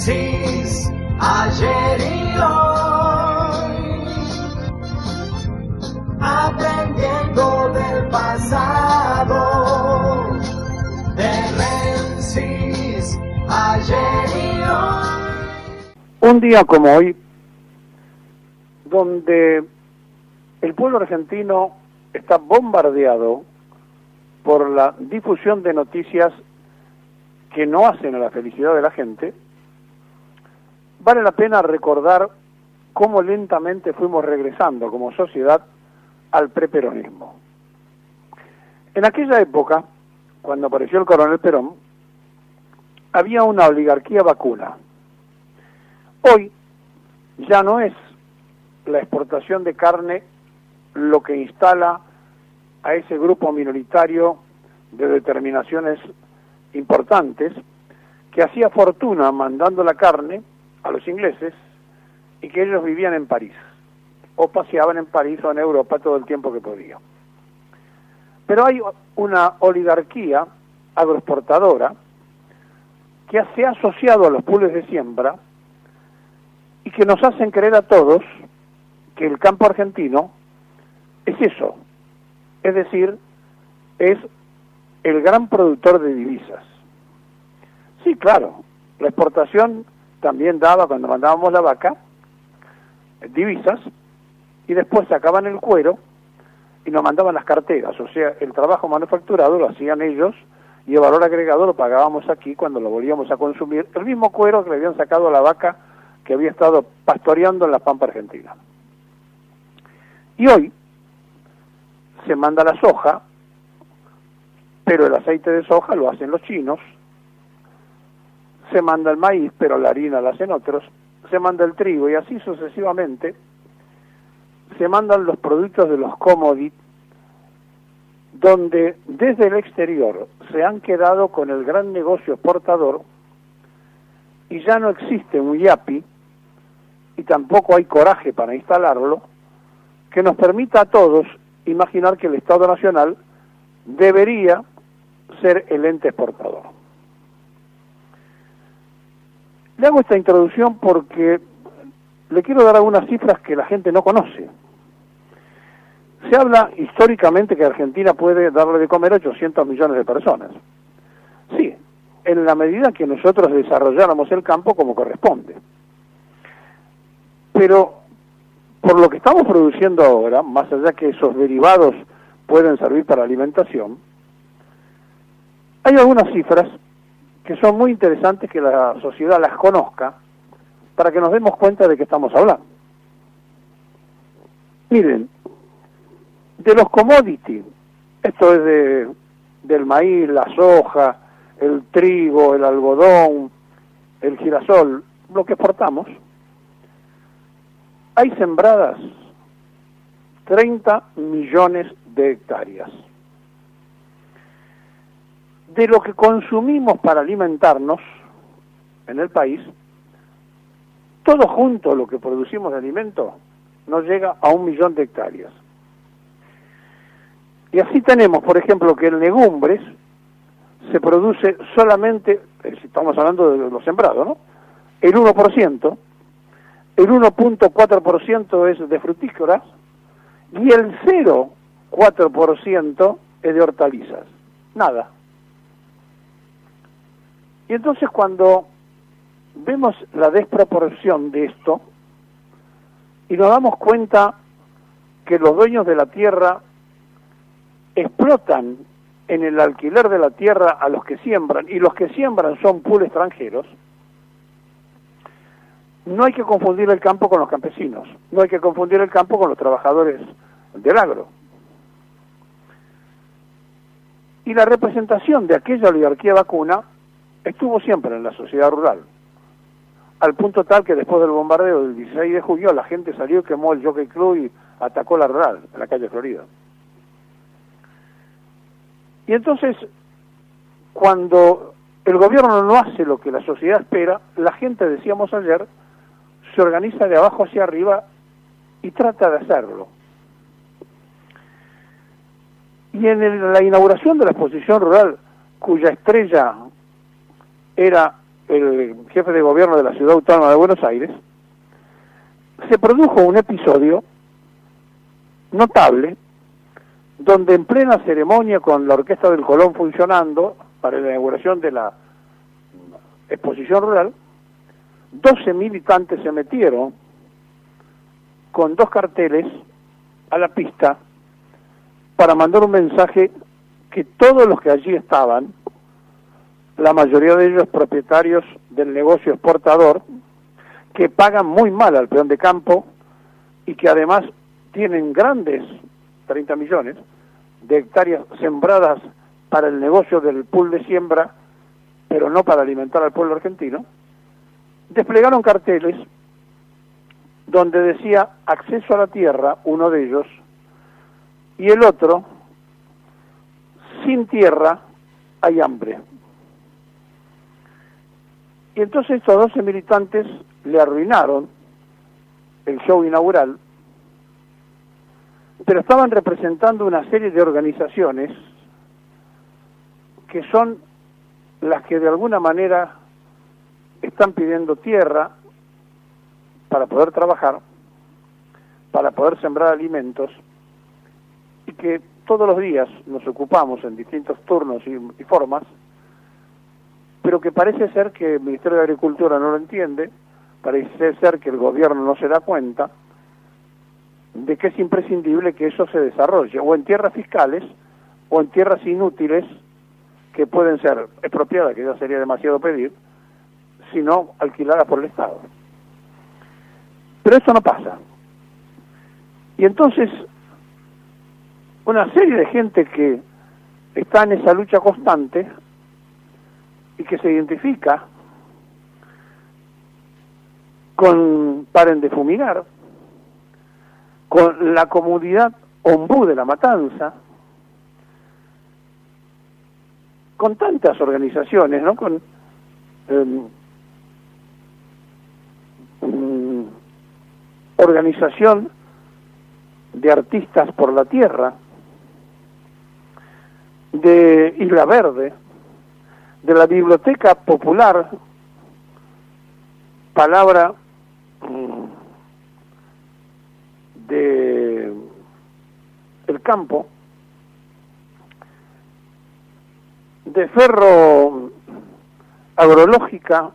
Menzies, ayer y hoy, aprendiendo del pasado. De Menzies, ayer y hoy. Un día como hoy, donde el pueblo argentino está bombardeado por la difusión de noticias que no hacen a la felicidad de la gente, vale la pena recordar cómo lentamente fuimos regresando como sociedad al preperonismo. En aquella época, cuando apareció el coronel Perón, había una oligarquía vacuna. Hoy ya no es la exportación de carne lo que instala a ese grupo minoritario de determinaciones importantes que hacía fortuna mandando la carne a los ingleses y que ellos vivían en París o paseaban en París o en Europa todo el tiempo que podían. Pero hay una oligarquía agroexportadora que se ha asociado a los pools de siembra y que nos hacen creer a todos que el campo argentino es eso, es decir, es el gran productor de divisas. Sí, claro, la exportación también daba, cuando mandábamos la vaca, divisas, y después sacaban el cuero y nos mandaban las carteras, o sea, el trabajo manufacturado lo hacían ellos y el valor agregado lo pagábamos aquí cuando lo volvíamos a consumir, el mismo cuero que le habían sacado a la vaca que había estado pastoreando en la pampa argentina. Y hoy se manda la soja, pero el aceite de soja lo hacen los chinos, se manda el maíz, pero la harina la hacen otros, se manda el trigo y así sucesivamente se mandan los productos de los commodities, donde desde el exterior se han quedado con el gran negocio exportador y ya no existe un IAPI y tampoco hay coraje para instalarlo que nos permita a todos imaginar que el Estado Nacional debería ser el ente exportador. Le hago esta introducción porque le quiero dar algunas cifras que la gente no conoce. Se habla históricamente que Argentina puede darle de comer a 800 millones de personas. Sí, en la medida que nosotros desarrolláramos el campo como corresponde. Pero por lo que estamos produciendo ahora, más allá que esos derivados pueden servir para alimentación, hay algunas cifras que son muy interesantes que la sociedad las conozca para que nos demos cuenta de qué estamos hablando. Miren, de los commodities, esto es del maíz, la soja, el trigo, el algodón, el girasol, lo que exportamos, hay sembradas 30 millones de hectáreas. De lo que consumimos para alimentarnos en el país, todo junto lo que producimos de alimento no llega a 1 millón de hectáreas. Y así tenemos, por ejemplo, que en legumbres se produce solamente, estamos hablando de lo sembrado, ¿no? El 1%, el 1.4% es de frutícolas y el 0.4% es de hortalizas. Nada. Y entonces cuando vemos la desproporción de esto y nos damos cuenta que los dueños de la tierra explotan en el alquiler de la tierra a los que siembran, y los que siembran son pools extranjeros, no hay que confundir el campo con los campesinos, no hay que confundir el campo con los trabajadores del agro. Y la representación de aquella oligarquía vacuna estuvo siempre en la sociedad rural, al punto tal que después del bombardeo del 16 de junio la gente salió y quemó el Jockey Club y atacó la rural en la calle Florida. Y entonces, cuando el gobierno no hace lo que la sociedad espera, la gente, decíamos ayer, se organiza de abajo hacia arriba y trata de hacerlo. Y en la inauguración de la exposición rural, cuya estrella era el jefe de gobierno de la Ciudad Autónoma de Buenos Aires, se produjo un episodio notable donde en plena ceremonia con la Orquesta del Colón funcionando para la inauguración de la exposición rural, 12 militantes se metieron con 2 carteles a la pista para mandar un mensaje que todos los que allí estaban, la mayoría de ellos propietarios del negocio exportador, que pagan muy mal al peón de campo y que además tienen grandes 30 millones de hectáreas sembradas para el negocio del pool de siembra, pero no para alimentar al pueblo argentino, desplegaron carteles donde decía acceso a la tierra, uno de ellos, y el otro, sin tierra hay hambre. Y entonces estos 12 militantes le arruinaron el show inaugural, pero estaban representando una serie de organizaciones que son las que de alguna manera están pidiendo tierra para poder trabajar, para poder sembrar alimentos, y que todos los días nos ocupamos en distintos turnos y formas, pero que parece ser que el Ministerio de Agricultura no lo entiende, parece ser que el gobierno no se da cuenta de que es imprescindible que eso se desarrolle, o en tierras fiscales, o en tierras inútiles, que pueden ser expropiadas, que ya sería demasiado pedir, sino alquiladas por el Estado. Pero eso no pasa. Y entonces, una serie de gente que está en esa lucha constante y que se identifica con Paren de Fumigar, con la comunidad Ombú de La Matanza, con tantas organizaciones, ¿no? Con organización de artistas por la tierra, de Isla Verde, de la Biblioteca Popular, palabra de El Campo, de Ferro Agrológica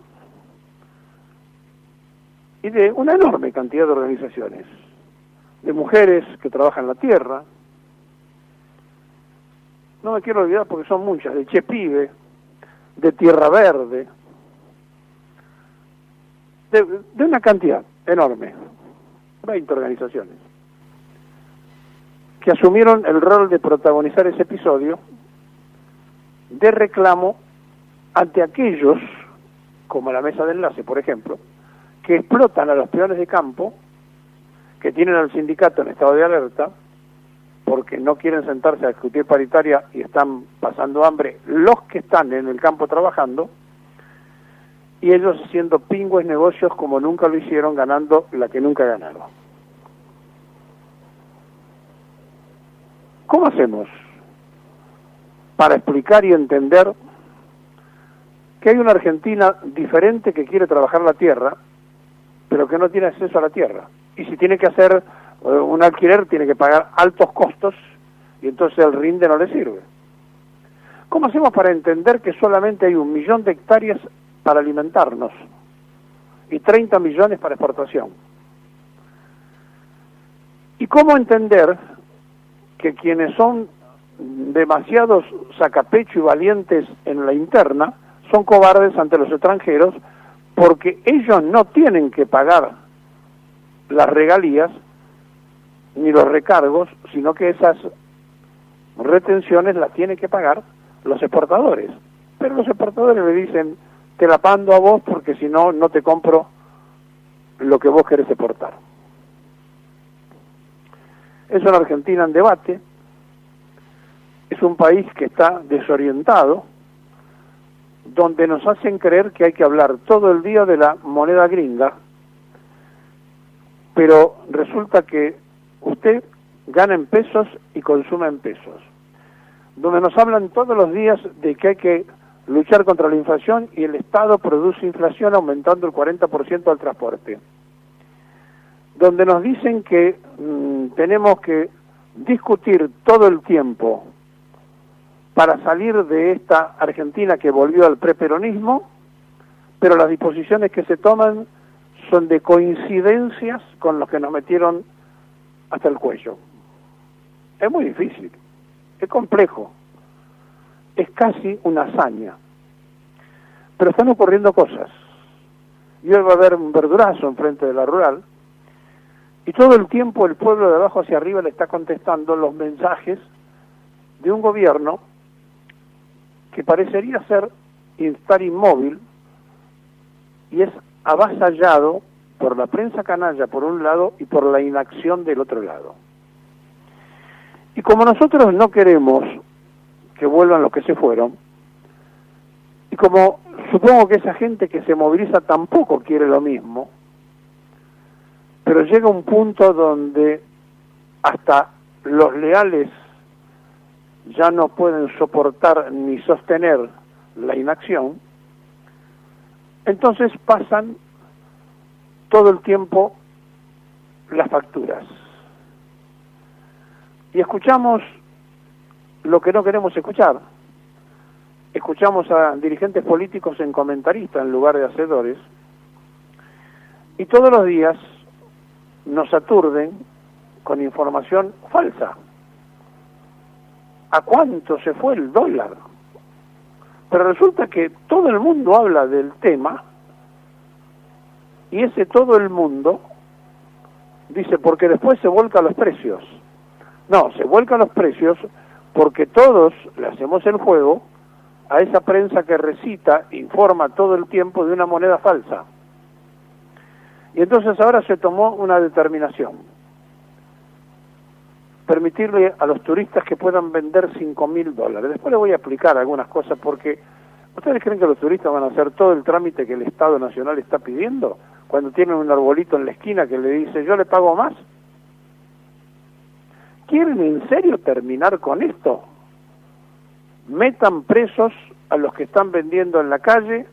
y de una enorme cantidad de organizaciones, de mujeres que trabajan la tierra. No me quiero olvidar porque son muchas, de Chepibe, de Tierra Verde, de una cantidad enorme, 20 organizaciones, que asumieron el rol de protagonizar ese episodio de reclamo ante aquellos, como la Mesa de Enlace, por ejemplo, que explotan a los peones de campo, que tienen al sindicato en estado de alerta, porque no quieren sentarse a discutir paritaria y están pasando hambre los que están en el campo trabajando, y ellos haciendo pingües negocios como nunca lo hicieron, ganando la que nunca ganaron. ¿Cómo hacemos para explicar y entender que hay una Argentina diferente que quiere trabajar la tierra, pero que no tiene acceso a la tierra? Y si tiene que hacer un alquiler, tiene que pagar altos costos, y entonces el rinde no le sirve. ¿Cómo hacemos para entender que solamente hay 1 millón de hectáreas para alimentarnos y 30 millones para exportación? ¿Y cómo entender que quienes son demasiados sacapecho y valientes en la interna son cobardes ante los extranjeros, porque ellos no tienen que pagar las regalías ni los recargos, sino que esas retenciones las tienen que pagar los exportadores? Pero los exportadores le dicen: te la pando a vos porque si no, no te compro lo que vos querés exportar. Es una Argentina en debate, es un país que está desorientado, donde nos hacen creer que hay que hablar todo el día de la moneda gringa, pero resulta que usted gana en pesos y consume en pesos. Donde nos hablan todos los días de que hay que luchar contra la inflación y el Estado produce inflación aumentando el 40% al transporte. Donde nos dicen que tenemos que discutir todo el tiempo para salir de esta Argentina que volvió al preperonismo, pero las disposiciones que se toman son de coincidencias con los que nos metieron hasta el cuello. Es muy difícil, es complejo, es casi una hazaña, pero están ocurriendo cosas. Y hoy va a haber un verdurazo enfrente de la rural, y todo el tiempo el pueblo de abajo hacia arriba le está contestando los mensajes de un gobierno que parecería estar inmóvil y es avasallado por la prensa canalla por un lado y por la inacción del otro lado. Y como nosotros no queremos que vuelvan los que se fueron, y como supongo que esa gente que se moviliza tampoco quiere lo mismo, pero llega un punto donde hasta los leales ya no pueden soportar ni sostener la inacción, entonces pasan todo el tiempo las facturas. Y escuchamos lo que no queremos escuchar. Escuchamos a dirigentes políticos en comentaristas en lugar de hacedores, y todos los días nos aturden con información falsa. ¿A cuánto se fue el dólar? Pero resulta que todo el mundo habla del tema, y ese todo el mundo dice porque después se vuelca a los precios. No, se vuelca a los precios porque todos le hacemos el juego a esa prensa que recita, informa todo el tiempo de una moneda falsa. Y entonces ahora se tomó una determinación: permitirle a los turistas que puedan vender $5.000. Después les voy a explicar algunas cosas, porque ¿ustedes creen que los turistas van a hacer todo el trámite que el Estado Nacional está pidiendo cuando tienen un arbolito en la esquina que le dice yo le pago más? ¿Quieren en serio terminar con esto? Metan presos a los que están vendiendo en la calle,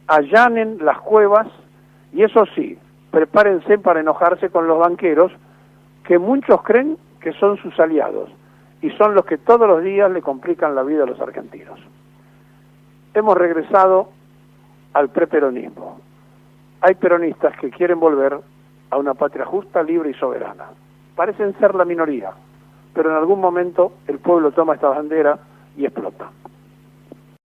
allanen las cuevas, y eso sí, prepárense para enojarse con los banqueros, que muchos creen que son sus aliados, y son los que todos los días le complican la vida a los argentinos. Hemos regresado al preperonismo. Hay peronistas que quieren volver a una patria justa, libre y soberana. Parecen ser la minoría, pero en algún momento el pueblo toma esta bandera y explota.